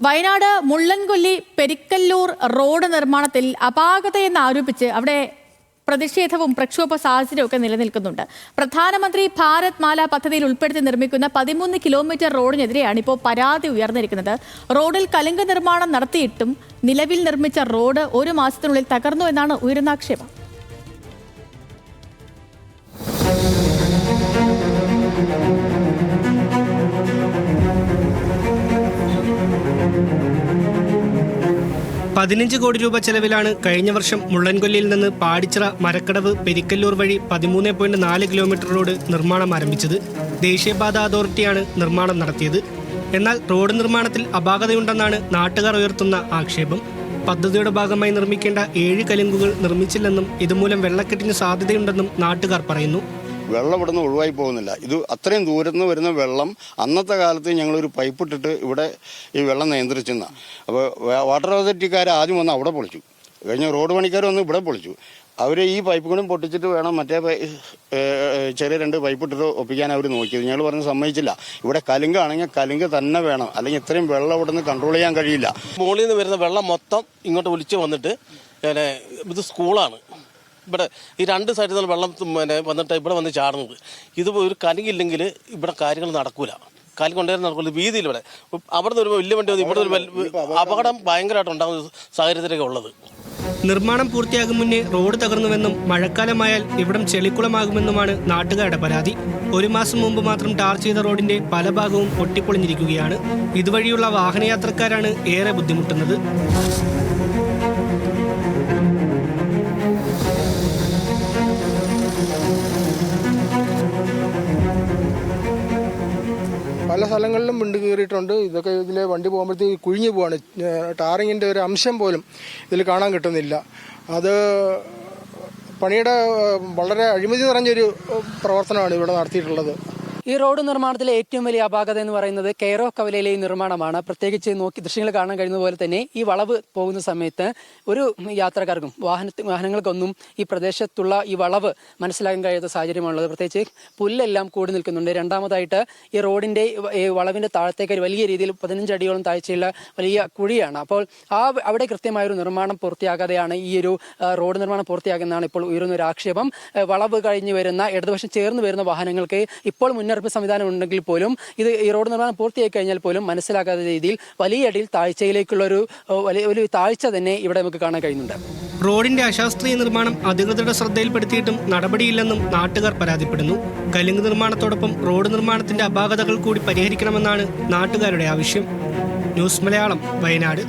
Wayanad Mullankolli Perikkallur road നിർമ്മാണത്തിൽ അപാകതയെന്ന് ആരോപിച്ച് അവിടെ പ്രതിഷേധവും പ്രക്ഷോഭ സാഹചര്യമൊക്കെ നിലനിൽക്കുന്നുണ്ട്. പ്രധാനമന്ത്രി ഭാരത് മാല പദ്ധതിയിൽ ഉൾപ്പെടുത്തി നിർമ്മിക്കുന്ന 13 കിലോമീറ്റർ റോഡിനെതിരെയാണ് ഇപ്പോൾ പരാതി ഉയർന്നിരിക്കുന്നത്. റോഡിൽ കലുങ്ക് നിർമ്മാണം നടത്തിയിട്ടും നിലവിൽ നിർമ്മിച്ച റോഡ് 1 മാസത്തിനുള്ളിൽ തകർന്നു എന്നാണ് ഉയരുന്ന ആക്ഷേപം. ₹15 കോടി ചെലവിലാണ് കഴിഞ്ഞ വർഷം മുള്ളൻകൊല്ലിയിൽ നിന്ന് പാടിച്ചിറ മരക്കടവ് പെരിക്കല്ലൂർ വഴി 13.4 കിലോമീറ്റർ റോഡ് നിർമ്മാണം ആരംഭിച്ചത്. ദേശീയപാത അതോറിറ്റിയാണ് നിർമ്മാണം നടത്തിയത്. എന്നാൽ റോഡ് നിർമ്മാണത്തിൽ അപാകതയുണ്ടെന്നാണ് നാട്ടുകാർ ഉയർത്തുന്ന ആക്ഷേപം. പദ്ധതിയുടെ ഭാഗമായി നിർമ്മിക്കേണ്ട 7 കലുങ്കുകൾ നിർമ്മിച്ചില്ലെന്നും ഇതുമൂലം വെള്ളക്കെട്ടിന് സാധ്യതയുണ്ടെന്നും നാട്ടുകാർ പറയുന്നു. വെള്ളം ഇവിടെ നിന്ന് ഒഴിവായി പോകുന്നില്ല. ഇത് അത്രയും ദൂരത്ത് നിന്ന് വരുന്ന വെള്ളം അന്നത്തെ കാലത്ത് ഞങ്ങളൊരു പൈപ്പ് ഇട്ടിട്ട് ഇവിടെ ഈ വെള്ളം നിയന്ത്രിച്ചെന്ന. അപ്പോൾ വാട്ടർ അതോറിറ്റിക്കാർ ആദ്യം വന്ന് അവിടെ പൊളിച്ചു, കഴിഞ്ഞ റോഡ് പണിക്കാർ വന്ന് ഇവിടെ പൊളിച്ചു. അവർ ഈ പൈപ്പ് കൂടി പൊട്ടിച്ചിട്ട് വേണം മറ്റേ ചെറിയ 2 പൈപ്പ് ഇട്ടിട്ട് ഒപ്പിക്കാൻ അവർ നോക്കിയത്. ഞങ്ങൾ പറഞ്ഞ് സമ്മതിച്ചില്ല. ഇവിടെ കലുങ്കാണെങ്കിൽ കലുങ്ക് തന്നെ വേണം, അല്ലെങ്കിൽ ഇത്രയും വെള്ളം ഇവിടെ നിന്ന് കൺട്രോൾ ചെയ്യാൻ കഴിയില്ല. മുകളിൽ നിന്ന് വരുന്ന വെള്ളം മൊത്തം ഇങ്ങോട്ട് ഒലിച്ച് വന്നിട്ട് ഇത് സ്കൂളാണ്. ഇവിടെ ഈ 2 സൈഡിൽ നിന്ന് വെള്ളം വന്നിട്ട് ഇവിടെ വന്ന് ചാടുന്നത്. ഇത് ഒരു കലുങ്കില്ലെങ്കിൽ ഇവിടെ കാര്യങ്ങൾ നടക്കൂല. കലുങ്ക് കൊണ്ടുവരാൻ നടക്കില്ല. വീതിയിൽ ഇവിടെ അവിടെ നിന്ന് ഒരു വലിയ വണ്ടി വന്ന് ഇവിടെ ഒരു അപകടം ഭയങ്കരമായിട്ട് ഉണ്ടാകുന്ന സാഹചര്യത്തിലൊക്കെ ഉള്ളത്. നിർമ്മാണം പൂർത്തിയാകും മുന്നേ റോഡ് തകർന്നുവെന്നും മഴക്കാലമായാൽ ഇവിടം ചെളിക്കുളമാകുമെന്നുമാണ് നാട്ടുകാരുടെ പരാതി. 1 മാസം മുമ്പ് മാത്രം ടാർ ചെയ്ത റോഡിന്റെ പല ഭാഗവും പൊട്ടിപ്പൊളിഞ്ഞിരിക്കുകയാണ്. ഇതുവഴിയുള്ള വാഹനയാത്രക്കാരാണ് ഏറെ ബുദ്ധിമുട്ടുന്നത്. പല സ്ഥലങ്ങളിലും വിണ്ട് കയറിയിട്ടുണ്ട്. ഇതൊക്കെ ഇതിലെ വണ്ടി പോകുമ്പോഴത്തേക്ക് കുഴിഞ്ഞു പോവാണ്. ടാറിങ്ങിൻ്റെ ഒരു അംശം പോലും ഇതിൽ കാണാൻ കിട്ടുന്നില്ല. അത് പണിയുടെ വളരെ അഴിമതി നിറഞ്ഞൊരു പ്രവർത്തനമാണ് ഇവിടെ നടത്തിയിട്ടുള്ളത്. ഈ റോഡ് നിർമ്മാണത്തിലെ ഏറ്റവും വലിയ അപാകത എന്ന് പറയുന്നത് കെയർ ഓഫ് കവലയിലെ ഈ നിർമ്മാണമാണ്. പ്രത്യേകിച്ച് നോക്കി ദൃശ്യങ്ങൾ കാണാൻ കഴിയുന്ന പോലെ തന്നെ ഈ വളവ് പോകുന്ന സമയത്ത് ഒരു യാത്രക്കാർക്കും വാഹനങ്ങൾക്കൊന്നും ഈ പ്രദേശത്തുള്ള ഈ വളവ് മനസ്സിലാക്കാൻ കഴിയാത്ത സാഹചര്യമാണുള്ളത്. പ്രത്യേകിച്ച് പുല്ലെല്ലാം കൂടി നിൽക്കുന്നുണ്ട്. രണ്ടാമതായിട്ട് ഈ റോഡിന്റെ വളവിന്റെ താഴത്തേക്ക് വലിയ രീതിയിൽ 15 അടിയോളം താഴ്ചയുള്ള വലിയ കുഴിയാണ്. അപ്പോൾ അവിടെ കൃത്യമായൊരു നിർമ്മാണം പൂർത്തിയാകാതെയാണ് ഈ ഒരു റോഡ് നിർമ്മാണം പൂർത്തിയാകുന്നതാണ് ഇപ്പോൾ ഉയരുന്ന ഒരു ആക്ഷേപം. വളവ് കഴിഞ്ഞ് വരുന്ന ഇടതുവശം ചേർന്ന് വരുന്ന വാഹനങ്ങൾക്ക് ഇപ്പോൾ മുന്നറിയിപ്പ് സംവിധാനം ഉണ്ടെങ്കിൽ പോലും ഇത് ഈ റോഡ് നിർമ്മാണം പൂർത്തിയായി കഴിഞ്ഞാൽ പോലും മനസ്സിലാക്കാത്ത രീതിയിൽ വലിയ അടിയിൽ താഴ്ചയിലേക്കുള്ള ഒരു താഴ്ച തന്നെ ഇവിടെ നമുക്ക് കാണാൻ കഴിയുന്നുണ്ട്. റോഡിന്റെ അശാസ്ത്രീയ നിർമ്മാണം അധികൃതരുടെ ശ്രദ്ധയിൽപ്പെടുത്തിയിട്ടും നടപടിയില്ലെന്നും നാട്ടുകാർ പരാതിപ്പെടുന്നു. കലുങ്ക് നിർമ്മാണത്തോടൊപ്പം റോഡ് നിർമ്മാണത്തിന്റെ അപാകതകൾ കൂടി പരിഹരിക്കണമെന്നാണ് നാട്ടുകാരുടെ ആവശ്യം. ന്യൂസ് മലയാളം, വയനാട്.